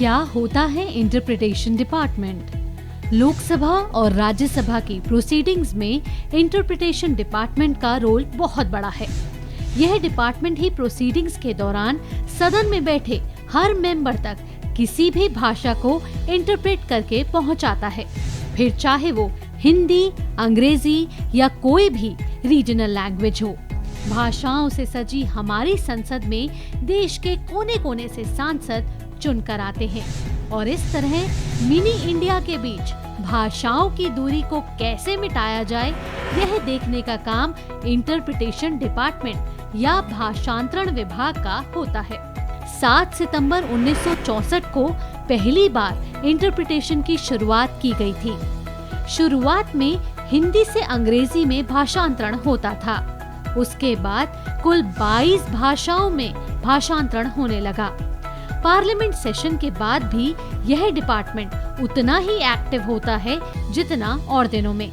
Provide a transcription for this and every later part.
क्या होता है इंटरप्रिटेशन डिपार्टमेंट? लोकसभा और राज्यसभा की प्रोसीडिंग्स में इंटरप्रिटेशन डिपार्टमेंट का रोल बहुत बड़ा है। यह डिपार्टमेंट ही प्रोसीडिंग्स के दौरान सदन में बैठे हर मेंबर तक किसी भी भाषा को इंटरप्रेट करके पहुंचाता है, फिर चाहे वो हिंदी, अंग्रेजी या कोई भी रीजनल लैंग्वेज हो। भाषाओं से सजी हमारी संसद में देश के कोने कोने से सांसद चुनकर आते हैं और इस तरह मिनी इंडिया के बीच भाषाओं की दूरी को कैसे मिटाया जाए, यह देखने का काम इंटरप्रिटेशन डिपार्टमेंट या भाषांतरण विभाग का होता है। 7 सितंबर 1964 को पहली बार इंटरप्रिटेशन की शुरुआत की गई थी। शुरुआत में हिंदी से अंग्रेजी में भाषांतरण होता था। उसके बाद कुल 22 भाषाओं में भाषांतरण होने लगा। पार्लियामेंट सेशन के बाद भी यह डिपार्टमेंट उतना ही एक्टिव होता है जितना और दिनों में।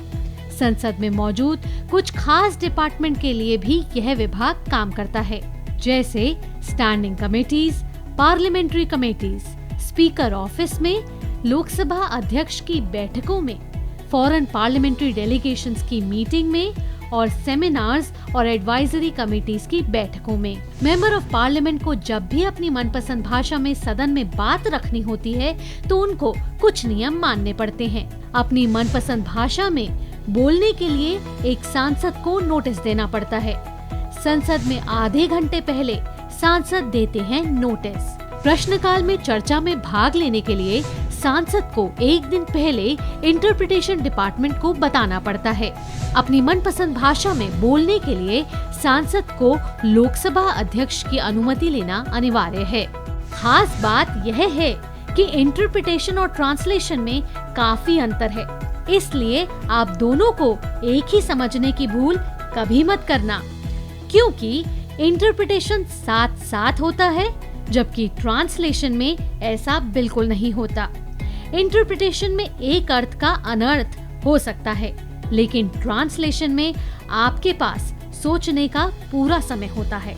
संसद में मौजूद कुछ खास डिपार्टमेंट के लिए भी यह विभाग काम करता है, जैसे standing committees, parliamentary committees, speaker office में, लोकसभा अध्यक्ष की बैठकों में, फॉरेन पार्लियामेंट्री डेलीगेशंस की मीटिंग में और सेमिनार्स और एडवाइजरी कमेटीज की बैठकों में। मेंबर ऑफ पार्लियामेंट को जब भी अपनी मनपसंद भाषा में सदन में बात रखनी होती है तो उनको कुछ नियम मानने पड़ते हैं। अपनी मनपसंद भाषा में बोलने के लिए एक सांसद को नोटिस देना पड़ता है। संसद में आधे घंटे पहले सांसद देते हैं नोटिस। प्रश्नकाल में चर्चा में भाग लेने के लिए सांसद को एक दिन पहले इंटरप्रिटेशन डिपार्टमेंट को बताना पड़ता है। अपनी मनपसंद भाषा में बोलने के लिए सांसद को लोकसभा अध्यक्ष की अनुमति लेना अनिवार्य है। खास बात यह है कि इंटरप्रिटेशन और ट्रांसलेशन में काफी अंतर है, इसलिए आप दोनों को एक ही समझने की भूल कभी मत करना, क्योंकि इंटरप्रिटेशन साथ साथ होता है जबकि ट्रांसलेशन में ऐसा बिल्कुल नहीं होता। इंटरप्रिटेशन में एक अर्थ का अनर्थ हो सकता है, लेकिन ट्रांसलेशन में आपके पास सोचने का पूरा समय होता है।